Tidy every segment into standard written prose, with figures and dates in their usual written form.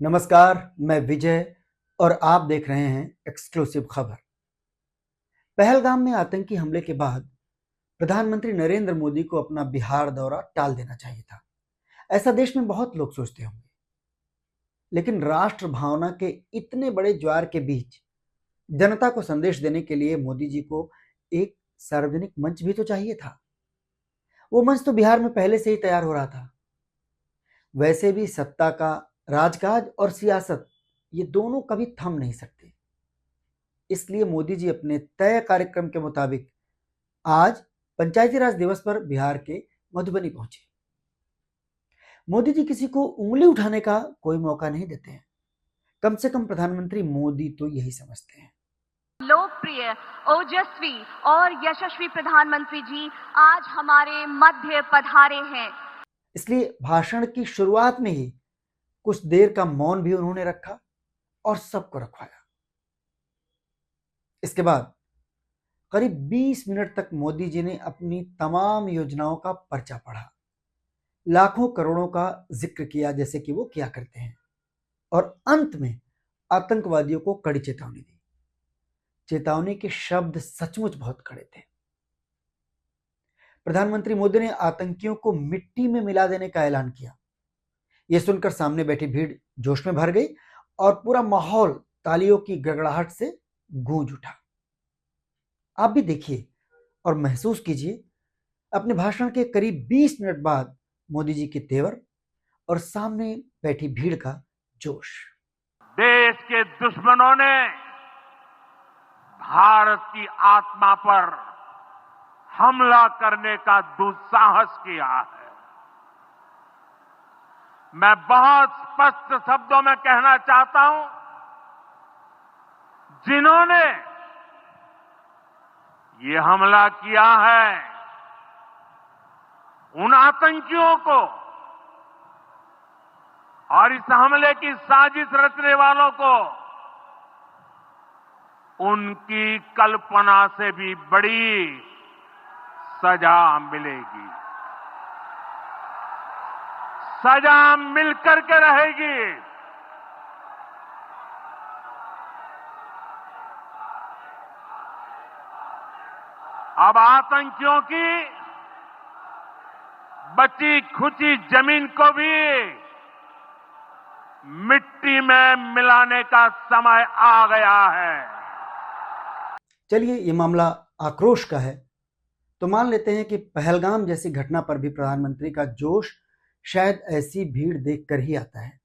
नमस्कार, मैं विजय और आप देख रहे हैं एक्सक्लूसिव खबर। पहलगाम में आतंकी हमले के बाद प्रधानमंत्री नरेंद्र मोदी को अपना बिहार दौरा टाल देना चाहिए था। ऐसा देश में बहुत लोग सोचते होंगे, लेकिन राष्ट्र भावना के इतने बड़े ज्वार के बीच जनता को संदेश देने के लिए मोदी जी को एक सार्वजनिक मंच भी तो चाहिए था। वो मंच तो बिहार में पहले से ही तैयार हो रहा था। वैसे भी सत्ता का राजकाज और सियासत ये दोनों कभी थम नहीं सकते। इसलिए मोदी जी अपने तय कार्यक्रम के मुताबिक आज पंचायती राज दिवस पर बिहार के मधुबनी पहुंचे। मोदी जी किसी को उंगली उठाने का कोई मौका नहीं देते हैं। कम से कम प्रधानमंत्री मोदी तो यही समझते हैं। लोकप्रिय, ओजस्वी और यशस्वी प्रधानमंत्री जी आज हमारे मध्य पधारे हैं। इसलिए भाषण की शुरुआत में ही कुछ देर का मौन भी उन्होंने रखा और सबको रखवाया। इसके बाद करीब 20 मिनट तक मोदी जी ने अपनी तमाम योजनाओं का पर्चा पढ़ा, लाखों करोड़ों का जिक्र किया जैसे कि वो किया करते हैं, और अंत में आतंकवादियों को कड़ी चेतावनी दी। चेतावनी के शब्द सचमुच बहुत कड़े थे। प्रधानमंत्री मोदी ने आतंकियों को मिट्टी में मिला देने का ऐलान किया। यह सुनकर सामने बैठी भीड़ जोश में भर गई और पूरा माहौल तालियों की गड़गड़ाहट से गूंज उठा। आप भी देखिए और महसूस कीजिए अपने भाषण के करीब 20 मिनट बाद मोदी जी के तेवर और सामने बैठी भीड़ का जोश। देश के दुश्मनों ने भारत की आत्मा पर हमला करने का दुस्साहस किया है। मैं बहुत स्पष्ट शब्दों में कहना चाहता हूं, जिन्होंने ये हमला किया है उन आतंकियों को और इस हमले की साजिश रचने वालों को उनकी कल्पना से भी बड़ी सजा मिलेगी। सजा मिलकर के रहेगी। अब आतंकियों की बची खुची जमीन को भी मिट्टी में मिलाने का समय आ गया है। चलिए, ये मामला आक्रोश का है तो मान लेते हैं कि पहलगाम जैसी घटना पर भी प्रधानमंत्री का जोश शायद ऐसी भीड़ देखकर ही आता है।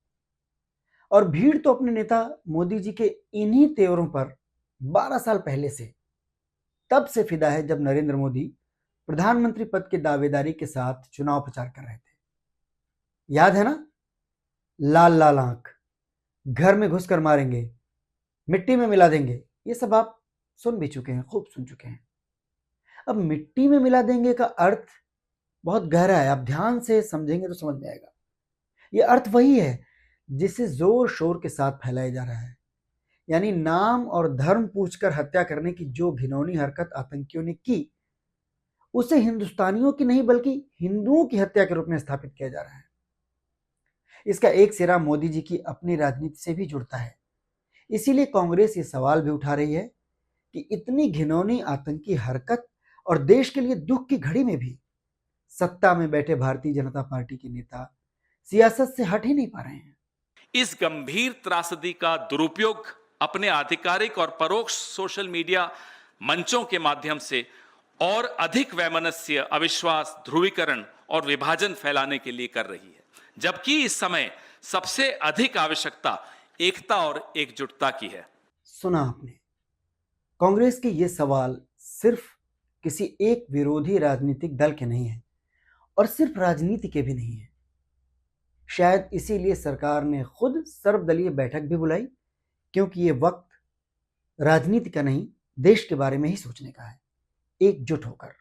और भीड़ तो अपने नेता मोदी जी के इन्हीं तेवरों पर 12 साल पहले से तब से फिदा है जब नरेंद्र मोदी प्रधानमंत्री पद की दावेदारी के साथ चुनाव प्रचार कर रहे थे। याद है ना? लाल लाल आंख, घर में घुसकर मारेंगे, मिट्टी में मिला देंगे, ये सब आप सुन भी चुके हैं, खूब सुन चुके हैं। अब मिट्टी में मिला देंगे का अर्थ बहुत गहरा है। आप ध्यान से समझेंगे तो समझ में आएगा। ये अर्थ वही है जिसे जोर शोर के साथ फैलाया जा रहा है। यानी नाम और धर्म पूछकर हत्या करने की जो घिनौनी हरकत आतंकियों ने की, उसे हिंदुस्तानियों की नहीं बल्कि हिंदुओं की हत्या के रूप में स्थापित किया जा रहा है। इसका एक सिरा मोदी जी की अपनी राजनीति से भी जुड़ता है। इसीलिए कांग्रेस ये सवाल भी उठा रही है कि इतनी घिनौनी आतंकी हरकत और देश के लिए दुख की घड़ी में भी सत्ता में बैठे भारतीय जनता पार्टी के नेता सियासत से हट ही नहीं पा रहे हैं। इस गंभीर त्रासदी का दुरुपयोग अपने आधिकारिक और परोक्ष सोशल मीडिया मंचों के माध्यम से और अधिक वैमनस्य, अविश्वास, ध्रुवीकरण और विभाजन फैलाने के लिए कर रही है, जबकि इस समय सबसे अधिक आवश्यकता एकता और एकजुटता की है। सुना आपने, कांग्रेस के ये सवाल सिर्फ किसी एक विरोधी राजनीतिक दल के नहीं है और सिर्फ राजनीति के भी नहीं है। शायद इसीलिए सरकार ने खुद सर्वदलीय बैठक भी बुलाई, क्योंकि ये वक्त राजनीति का नहीं, देश के बारे में ही सोचने का है, एकजुट होकर।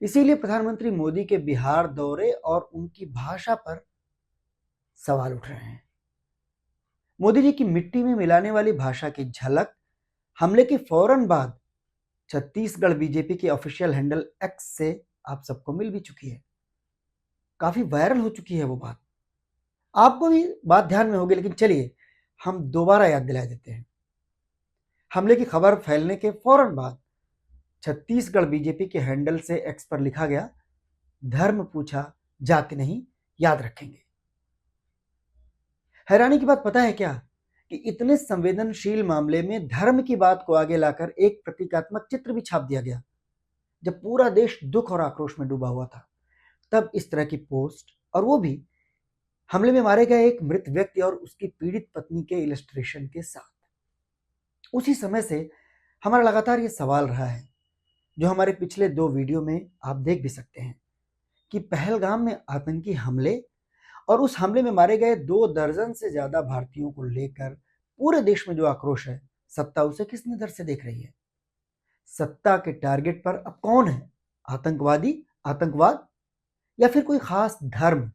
इसीलिए प्रधानमंत्री मोदी के बिहार दौरे और उनकी भाषा पर सवाल उठ रहे हैं। मोदी जी की मिट्टी में मिलाने वाली भाषा की झलक हमले के फौरन बाद छत्तीसगढ़ बीजेपी के ऑफिशियल हैंडल एक्स से आप सबको मिल भी चुकी है। काफी वायरल हो चुकी है वो बात। आपको भी बात ध्यान में होगी, लेकिन चलिए हम दोबारा याद दिला देते हैं। हमले की खबर फैलने के फौरन बाद छत्तीसगढ़ बीजेपी के हैंडल से एक्स पर लिखा गया, धर्म पूछा जाति नहीं, याद रखेंगे। हैरानी की बात पता है क्या, कि इतने संवेदनशील मामले में धर्म की बात को आगे लाकर एक प्रतीकात्मक चित्र भी छाप दिया गया। जब पूरा देश दुख और आक्रोश में डूबा हुआ था, तब इस तरह की पोस्ट, और वो भी हमले में मारे गए एक मृत व्यक्ति और उसकी पीड़ित पत्नी के इलस्ट्रेशन के साथ। उसी समय से हमारा लगातार ये सवाल रहा है, जो हमारे पिछले 2 वीडियो में आप देख भी सकते हैं, कि पहलगाम में आतंकी हमले और उस हमले में मारे गए 2 दर्जन से ज्यादा भारतीयों को लेकर पूरे देश में जो आक्रोश है, सत्ता उसे किस नजर से देख रही है? सत्ता के टारगेट पर अब कौन है? आतंकवादी, आतंकवाद, या फिर कोई खास धर्म?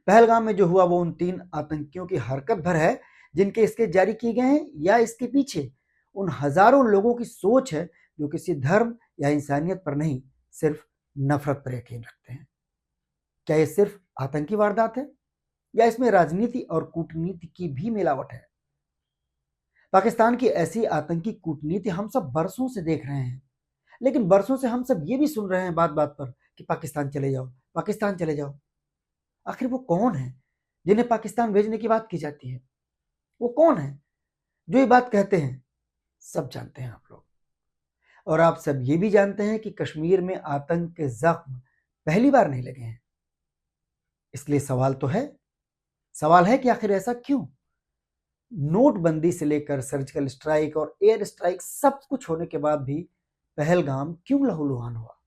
पहलगाम में जो हुआ वो उन 3 आतंकियों की हरकत भर है जिनके इसके जारी किए गए हैं, या इसके पीछे उन हजारों लोगों की सोच है जो किसी धर्म या इंसानियत पर नहीं, सिर्फ नफरत पर यकीन रखते हैं? क्या ये सिर्फ आतंकी वारदात है, या इसमें राजनीति और कूटनीति की भी मिलावट है? पाकिस्तान की ऐसी आतंकी कूटनीति हम सब बरसों से देख रहे हैं, लेकिन बरसों से हम सब ये भी सुन रहे हैं बात बात पर कि पाकिस्तान चले जाओ, पाकिस्तान चले जाओ। आखिर वो कौन है जिन्हें पाकिस्तान भेजने की बात की जाती है? वो कौन है जो ये बात कहते हैं? सब जानते हैं आप लोग, और आप सब ये भी जानते हैं कि कश्मीर में आतंक के जख्म पहली बार नहीं लगे हैं। इसलिए सवाल है कि आखिर ऐसा क्यों? नोटबंदी से लेकर सर्जिकल स्ट्राइक और एयर स्ट्राइक सब कुछ होने के बाद भी पहलगाम क्यों लहूलुहान हुआ?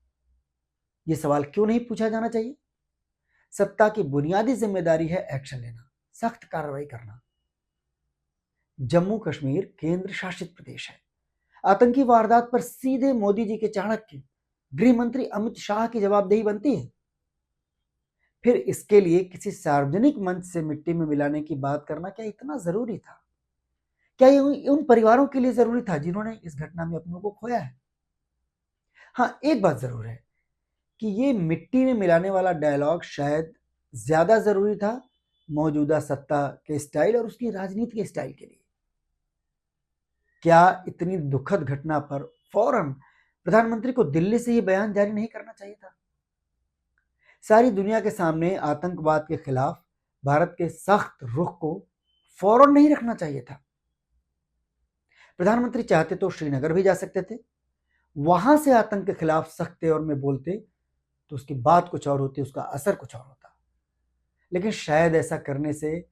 यह सवाल क्यों नहीं पूछा जाना चाहिए? सत्ता की बुनियादी जिम्मेदारी है एक्शन लेना, सख्त कार्रवाई करना। जम्मू कश्मीर केंद्र शासित प्रदेश है। आतंकी वारदात पर सीधे मोदी जी के चाणक्य गृह मंत्री अमित शाह की जवाबदेही बनती है। फिर इसके लिए किसी सार्वजनिक मंच से मिट्टी में मिलाने की बात करना क्या इतना जरूरी था? क्या ये उन परिवारों के लिए जरूरी था जिन्होंने इस घटना में अपनों को खोया है? हाँ, एक बात जरूर है कि ये मिट्टी में मिलाने वाला डायलॉग शायद ज्यादा जरूरी था मौजूदा सत्ता के स्टाइल और उसकी राजनीति के स्टाइल के लिए। क्या इतनी दुखद घटना पर फौरन प्रधानमंत्री को दिल्ली से ही बयान जारी नहीं करना चाहिए था? सारी दुनिया के सामने आतंकवाद के खिलाफ भारत के सख्त रुख को फौरन नहीं रखना चाहिए था? प्रधानमंत्री चाहते तो श्रीनगर भी जा सकते थे, वहां से आतंक के खिलाफ सख्त तेवर में बोलते तो उसकी बात कुछ और होती, उसका असर कुछ और होता। लेकिन शायद ऐसा करने से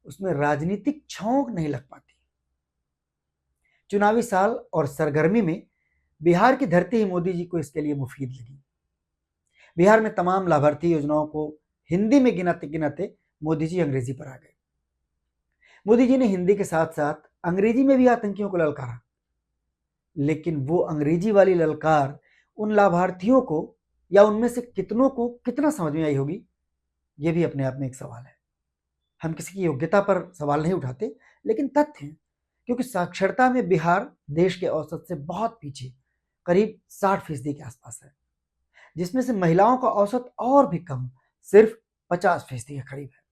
उसमें राजनीतिक छौंक नहीं लग पाती। चुनावी साल और सरगर्मी में बिहार की धरती ही मोदी जी को इसके लिए मुफीद लगी। बिहार में तमाम लाभार्थी योजनाओं को हिंदी में गिनाते गिनाते मोदी जी अंग्रेजी पर आ गए। मोदी जी ने हिंदी के साथ साथ अंग्रेजी में भी आतंकियों को ललकारा, लेकिन वो अंग्रेजी वाली ललकार उन लाभार्थियों को या उनमें से कितनों को कितना समझ में आई होगी, ये भी अपने आप में एक सवाल है। हम किसी की योग्यता पर सवाल नहीं उठाते, लेकिन तथ्य है, क्योंकि साक्षरता में बिहार देश के औसत से बहुत पीछे, करीब 60% के आसपास है, जिसमें से महिलाओं का औसत और भी कम, सिर्फ 50% के करीब है।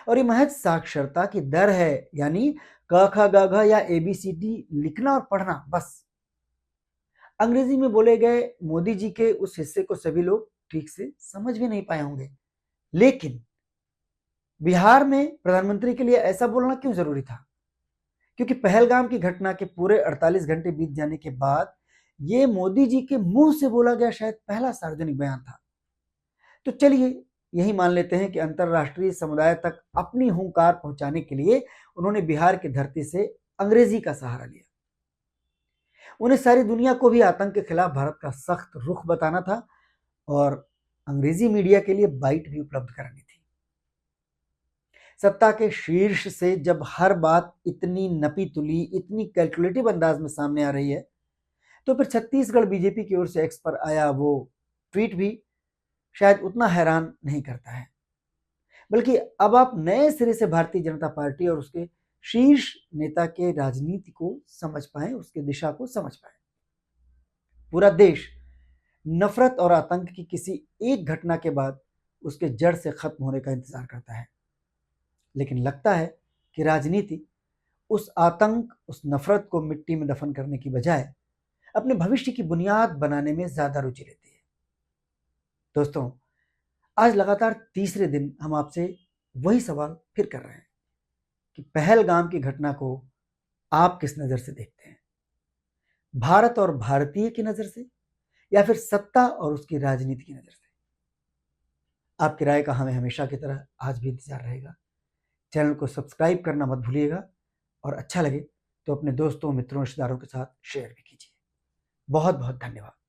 और ये महज साक्षरता की दर है, यानी क ख ग घ या ABCD लिखना और पढ़ना, बस। अंग्रेजी में बोले गए मोदी जी के उस हिस्से को सभी लोग ठीक से समझ भी नहीं पाए होंगे। लेकिन बिहार में प्रधानमंत्री के लिए ऐसा बोलना क्यों जरूरी था? क्योंकि पहलगाम की घटना के पूरे 48 घंटे बीत जाने के बाद ये मोदी जी के मुंह से बोला गया शायद पहला सार्वजनिक बयान था। तो चलिए यही मान लेते हैं कि अंतरराष्ट्रीय समुदाय तक अपनी हुंकार पहुंचाने के लिए उन्होंने बिहार की धरती से अंग्रेजी का सहारा लिया। उन्हें सारी दुनिया को भी आतंक के खिलाफ भारत का सख्त रुख बताना था और अंग्रेजी मीडिया के लिए बाइट भी उपलब्ध करानी थी। सत्ता के शीर्ष से जब हर बात इतनी नपी तुली, इतनी कैलकुलेटिव अंदाज में सामने आ रही है, तो फिर छत्तीसगढ़ बीजेपी की ओर से एक्स पर आया वो ट्वीट भी शायद उतना हैरान नहीं करता है, बल्कि अब आप नए सिरे से भारतीय जनता पार्टी और उसके शीर्ष नेता के राजनीति को समझ पाए, उसके दिशा को समझ पाए। पूरा देश नफरत और आतंक की किसी एक घटना के बाद उसके जड़ से खत्म होने का इंतजार करता है। लेकिन लगता है कि राजनीति उस आतंक, उस नफरत को मिट्टी में दफन करने की बजाय अपने भविष्य की बुनियाद बनाने में ज्यादा रुचि लेती है। दोस्तों, आज लगातार तीसरे दिन हम आपसे वही सवाल फिर कर रहे हैं कि पहलगाम की घटना को आप किस नजर से देखते हैं? भारत और भारतीय की नजर से, या फिर सत्ता और उसकी राजनीति की नजर से? आपकी राय का हमें हमेशा की तरह आज भी इंतजार रहेगा। चैनल को सब्सक्राइब करना मत भूलिएगा और अच्छा लगे तो अपने दोस्तों, मित्रों, रिश्तेदारों के साथ शेयर भी कीजिए। बहुत बहुत धन्यवाद।